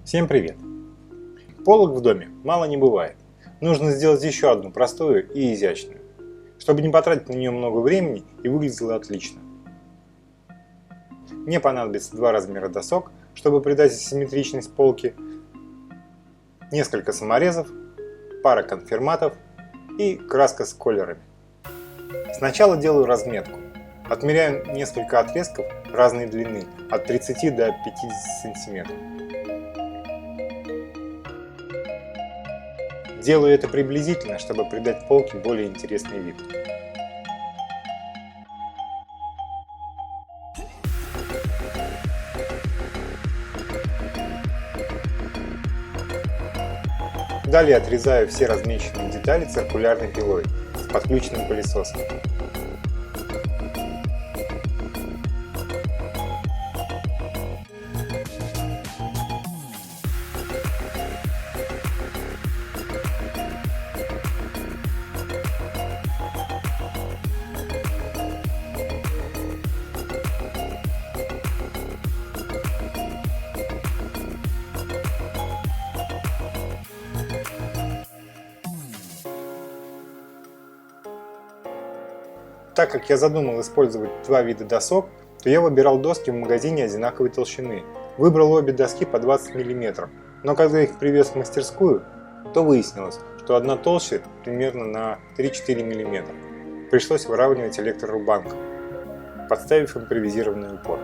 Всем привет! Полок в доме мало не бывает. Нужно сделать еще одну простую и изящную, чтобы не потратить на нее много времени и выглядело отлично. Мне понадобится два размера досок, чтобы придать симметричность полки, несколько саморезов, пара конфирматов и краска с колерами. Сначала делаю разметку. Отмеряю несколько отрезков разной длины, от 30 до 50 см. Делаю это приблизительно, чтобы придать полке более интересный вид. Далее отрезаю все размеченные детали циркулярной пилой с подключенным пылесосом. Так как я задумал использовать два вида досок, то я выбирал доски в магазине одинаковой толщины. Выбрал обе доски по 20 мм, но когда их привез в мастерскую, то выяснилось, что одна толще примерно на 3-4 мм. Пришлось выравнивать электрорубанком, подставив импровизированный упор.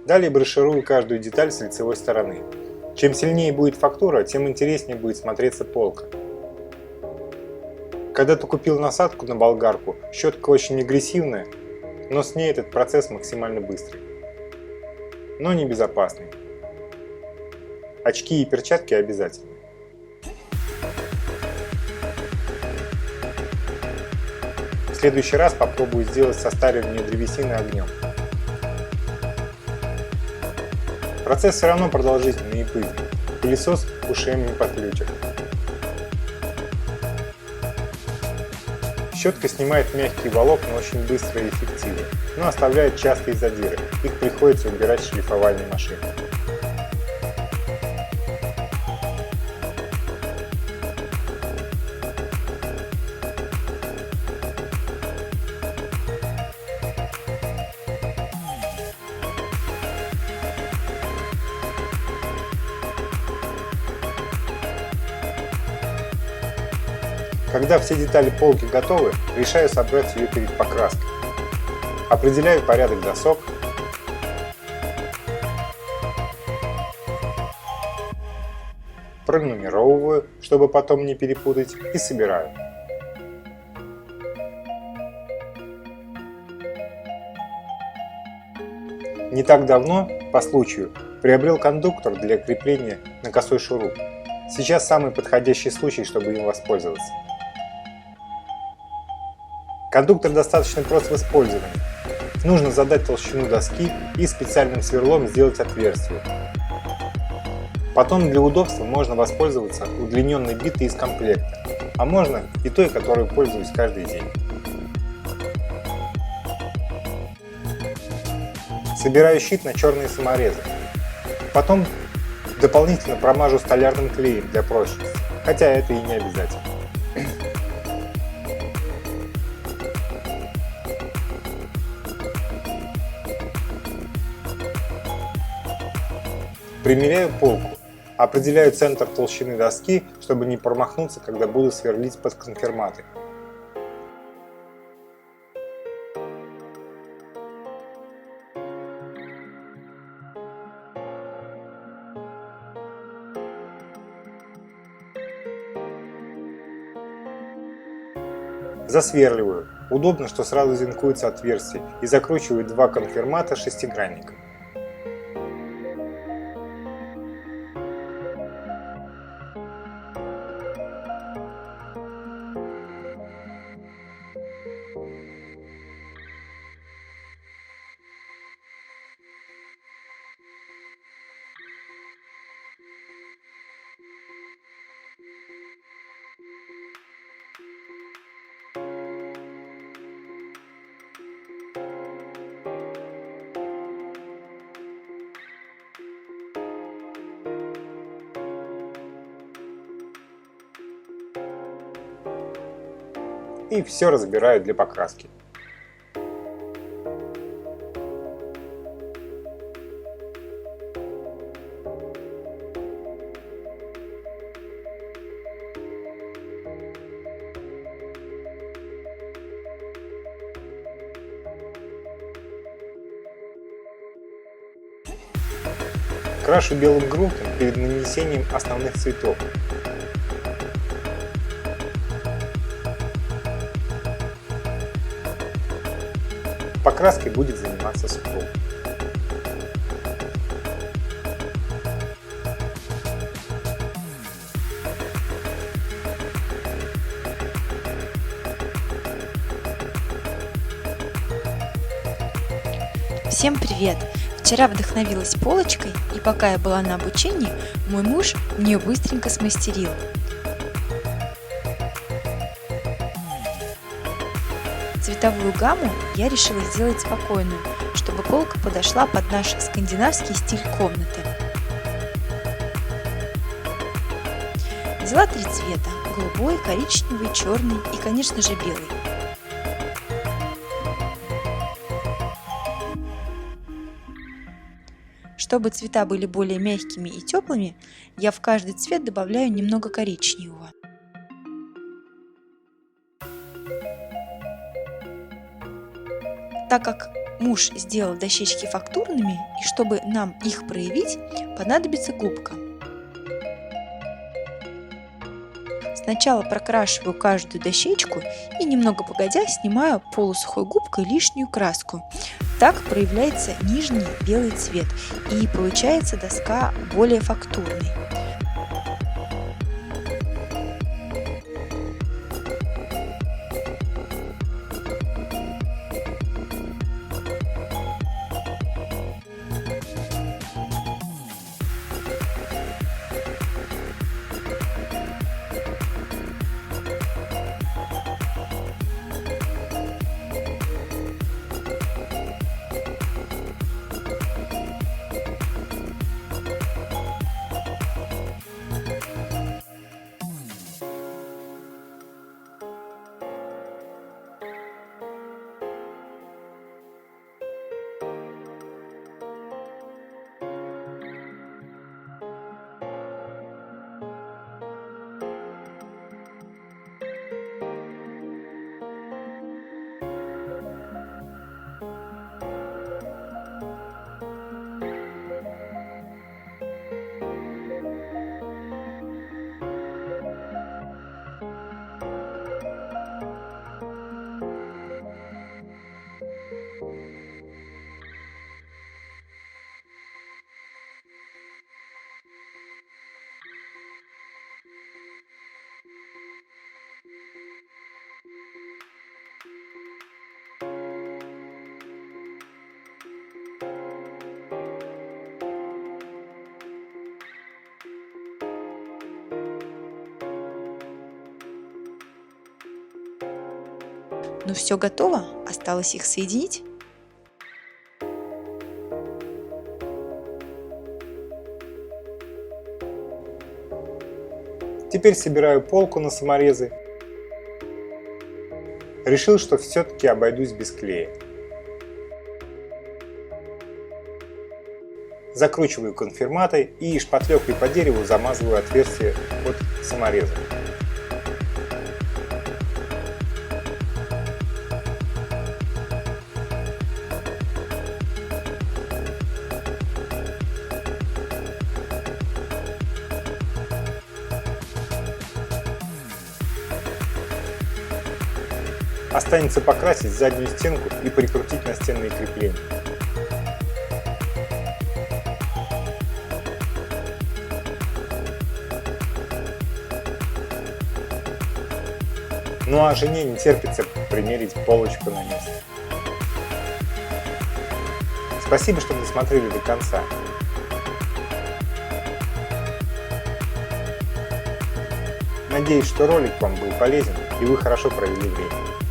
Далее броширую каждую деталь с лицевой стороны. Чем сильнее будет фактура, тем интереснее будет смотреться полка. Когда-то купил насадку на болгарку, щетка очень агрессивная, но с ней этот процесс максимально быстрый, но не безопасный. Очки и перчатки обязательно. В следующий раз попробую сделать состаривание древесины огнем. Процесс все равно продолжительный и пыльный. Пылесос к ушам не подключит. Щетка снимает мягкие волокна очень быстро и эффективно, но оставляет частые задиры. Их приходится убирать с шлифовальной машины. Когда все детали полки готовы, решаю собрать ее перед покраской. Определяю порядок досок. Пронумеровываю, чтобы потом не перепутать, и собираю. Не так давно, по случаю, приобрел кондуктор для крепления на косой шуруп. Сейчас самый подходящий случай, чтобы им воспользоваться. Кондуктор достаточно прост в использовании. Нужно задать толщину доски и специальным сверлом сделать отверстие. Потом для удобства можно воспользоваться удлиненной битой из комплекта, а можно и той, которой пользуюсь каждый день. Собираю щит на черные саморезы. Потом дополнительно промажу столярным клеем для прочности, хотя это и не обязательно. Примеряю полку, определяю центр толщины доски, чтобы не промахнуться, когда буду сверлить под конфирматы. Засверливаю. Удобно, что сразу зинкуется отверстие, и закручиваю два конфирмата шестигранником. И все разбираю для покраски. Крашу белым грунтом перед нанесением основных цветов. Покраской будет заниматься супруг. Всем привет! Вчера вдохновилась полочкой, и пока я была на обучении, мой муж мне быстренько смастерил. Цветовую гамму я решила сделать спокойную, чтобы полка подошла под наш скандинавский стиль комнаты. Взяла 3 цвета – голубой, коричневый, черный и, конечно же, белый. Чтобы цвета были более мягкими и теплыми, я в каждый цвет добавляю немного коричневого. Так как муж сделал дощечки фактурными, и чтобы нам их проявить, понадобится губка. Сначала прокрашиваю каждую дощечку и немного погодя снимаю полусухой губкой лишнюю краску. Так проявляется нижний белый цвет и получается доска более фактурной. Ну все готово, осталось их соединить. Теперь собираю полку на саморезы. Решил, что все-таки обойдусь без клея. Закручиваю конфирматой и шпатлевкой по дереву замазываю отверстие от самореза. Останется покрасить заднюю стенку и прикрутить настенные крепления. Ну а жене не терпится примерить полочку на место. Спасибо, что досмотрели до конца. Надеюсь, что ролик вам был полезен и вы хорошо провели время.